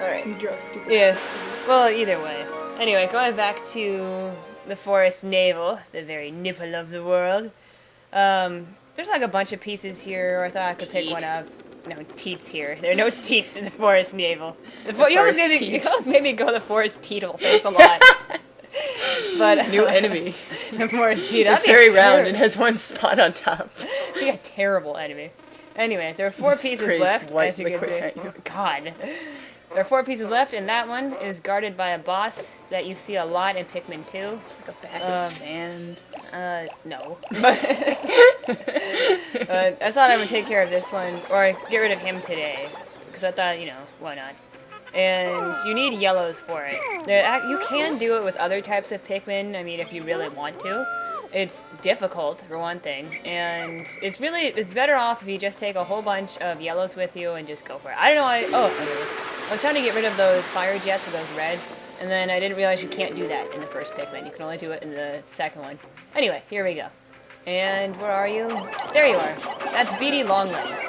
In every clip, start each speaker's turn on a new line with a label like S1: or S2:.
S1: Alright.
S2: You draw stupid
S1: Yeah.
S2: stuff.
S1: Well, either way. Anyway, going back to the forest navel, the very nipple of the world. There's like a bunch of pieces here, or I thought I could pick one up. No teats here. There are no teats in the forest navel. You almost made me go the forest teetle. Thanks a lot. But
S3: new enemy.
S1: The forest teetle.
S2: It's very round and has one spot on top.
S1: Be a terrible enemy. Anyway, there are 4 pieces left. As you can see. God. There are 4 pieces left, and that one is guarded by a boss that you see a lot in Pikmin 2.
S2: It's like a bag of sand.
S1: No. But I thought I would take care of this one, or get rid of him today. Because I thought, why not? And you need yellows for it. You can do it with other types of Pikmin, I mean, if you really want to. It's difficult, for one thing, and it's better off if you just take a whole bunch of yellows with you and just go for it. I don't know, I was trying to get rid of those fire jets with those reds, and then I didn't realize you can't do that in the first Pikmin. You can only do it in the second one. Anyway, here we go. And where are you? There you are. That's beady longlegs.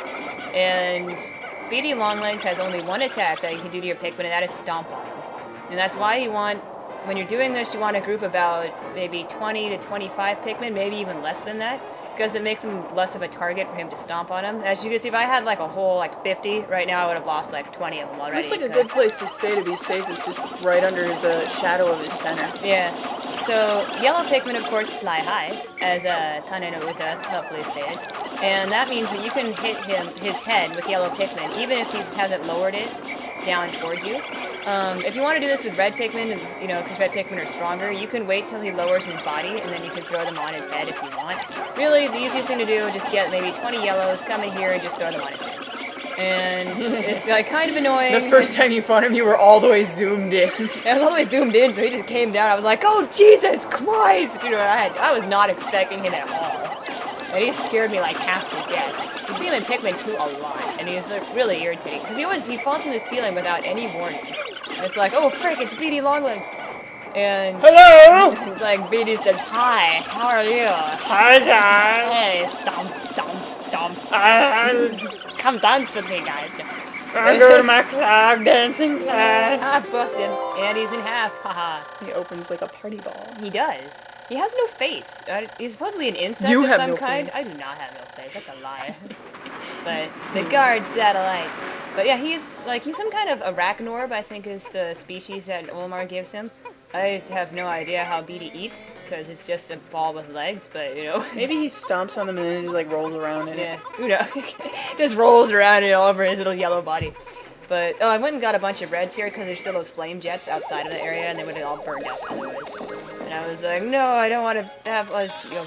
S1: And beady longlegs has only one attack that you can do to your Pikmin, and that is stomp on him. And that's why you want, when you're doing this, you want to group about maybe 20 to 25 Pikmin, maybe even less than that, because it makes him less of a target for him to stomp on him. As you can see, if I had like a whole 50, right now I would have lost like 20 of them already.
S2: Looks like a good place to stay to be safe is just right under the shadow of his center.
S1: Yeah. So, yellow Pikmin, of course, fly high, as Tane no Uta helpfully stated. And that means that you can hit his head with yellow Pikmin, even if he hasn't lowered it down toward you. If you want to do this with red Pikmin, because red Pikmin are stronger, you can wait till he lowers his body, and then you can throw them on his head if you want. Really, the easiest thing to do is just get maybe 20 yellows, come in here, and just throw them on his head. And it's kind of annoying.
S2: The first time you fought him, you were all the way zoomed in.
S1: I was all the way zoomed in, so he just came down. I was like, oh, Jesus Christ! I was not expecting him at all. And he scared me like half to death. You see him in Pikmin 2 a lot, and he's really irritating. Because he falls from the ceiling without any warning. And it's like, oh, frick, it's Beady Longlegs. And
S2: hello!
S1: It's like, Beady says, hi, how are you?
S2: Hi, guys!
S1: Hey, stomp, stomp, stomp. Come dance with me, guys.
S2: I go to my cloud dancing class.
S1: Ah, busted. And he's in half, haha.
S2: He opens like a party ball.
S1: He does. He has no face. He's supposedly an insect
S2: You
S1: of
S2: have
S1: some
S2: no
S1: kind.
S2: face.
S1: I do not have no face. That's a lie. But the guard satellite. But yeah, he's some kind of arachnorb, I think is the species that Olimar gives him. I have no idea how Beady eats, because it's just a ball with legs, but
S2: Maybe he stomps on them and then just like rolls around in it.
S1: who knows? Just rolls around it all over his little yellow body. But, I went and got a bunch of reds here, because there's still those flame jets outside of the area, and they would have all burned up otherwise. And I was like, no, I don't want to have,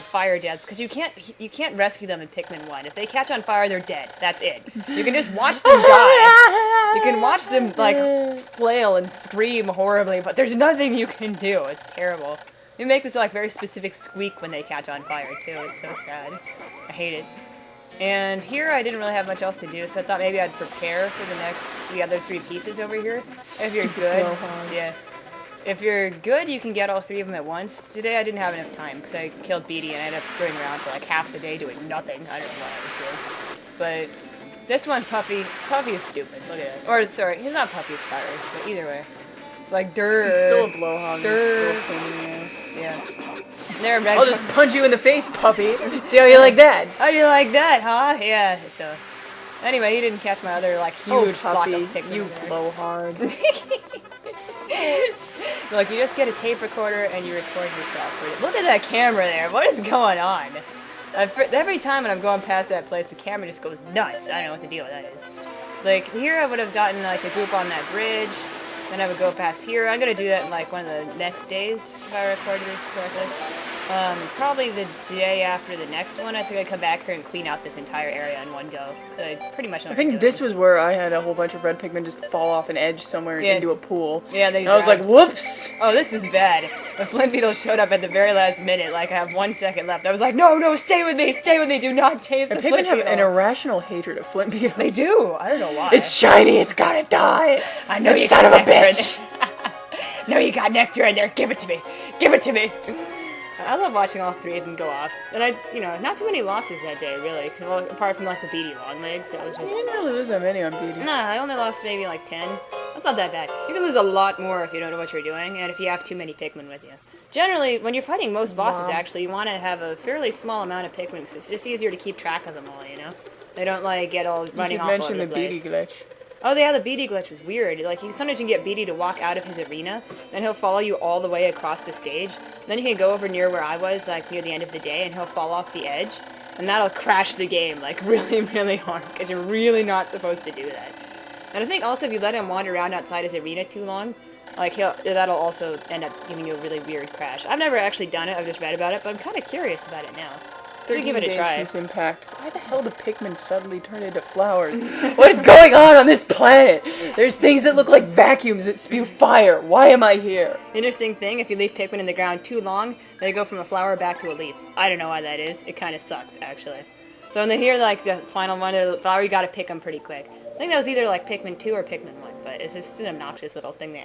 S1: fire jets, because you can't rescue them in Pikmin 1. If they catch on fire, they're dead. That's it. You can just watch them die. You can watch them, flail and scream horribly, but there's nothing you can do. It's terrible. You make this, very specific squeak when they catch on fire, too. It's so sad. I hate it. And here I didn't really have much else to do, so I thought maybe I'd prepare for the other 3 pieces over here. If you're good, yeah. If you're good, you can get all 3 of them at once. Today I didn't have enough time, because I killed Beady and I ended up screwing around for half the day doing nothing. I don't know what I was doing. But this one, Puffy is stupid. Look at it. Or, sorry, he's not Puffy, he's Fire, but either way. It's like, durr.
S2: He's still a blowhog. He's still a pain in the ass.
S1: Yeah. There, red.
S2: I'll just punch you in the face, puppy. See how you like that?
S1: How do you like that, huh? Yeah, so. Anyway, he didn't catch my other, huge flock of Pikmin.
S2: You blow hard.
S1: Look, you just get a tape recorder and you record yourself. Look at that camera there. What is going on? Every time when I'm going past that place, the camera just goes nuts. I don't know what the deal with that is. Here I would have gotten, a group on that bridge. Then I would go past here. I'm going to do that in, one of the next days, if I recorded this correctly. Probably the day after the next one, I think I'd come back here and clean out this entire area in one go. So I pretty much know
S2: I think this was where I had a whole bunch of red Pikmin just fall off an edge somewhere into a pool.
S1: Yeah,
S2: I was like, whoops!
S1: Oh, this is bad. The flint beetles showed up at the very last minute, I have 1 second left. I was like, no, stay with me, do not chase the flint beetle.
S2: Pikmin have an irrational hatred of flint beetles.
S1: They do, I don't know why.
S2: It's shiny, it's gotta die!
S1: I know you
S2: son of a bitch!
S1: No, you got nectar in there, give it to me! I love watching all 3 of them go off. And not too many losses that day, really. Well, apart from, the beady longlegs, it was just...
S2: You didn't really lose that many on beady.
S1: Nah, I only lost maybe, 10. That's not that bad. You can lose a lot more if you don't know what you're doing, and if you have too many Pikmin with you. Generally, when you're fighting most bosses, actually, you want to have a fairly small amount of Pikmin, because it's just easier to keep track of them all, you know? They don't, like, get all running off all over the place.
S2: You mentioned the beady glitch.
S1: Oh, yeah, the beady glitch was weird. Like, sometimes you can get Beady to walk out of his arena, then he'll follow you all the way across the stage. Then you can go over near where I was, like, near the end of the day, and he'll fall off the edge. And that'll crash the game, like, really, really hard, because you're really not supposed to do that. And I think also if you let him wander around outside his arena too long, like, that'll also end up giving you a really weird crash. I've never actually done it, I've just read about it, but I'm kind of curious about it now. So give it a try.
S2: Since impact. Why the hell do Pikmin suddenly turn into flowers? What is going on this planet? There's things that look like vacuums that spew fire. Why am I here?
S1: Interesting thing, if you leave Pikmin in the ground too long, they go from a flower back to a leaf. I don't know why that is. It kind of sucks, actually. So when they hear, like, the final one, the flower, you gotta pick them pretty quick. I think that was either, like, Pikmin 2 or Pikmin 1, but it's just an obnoxious little thing they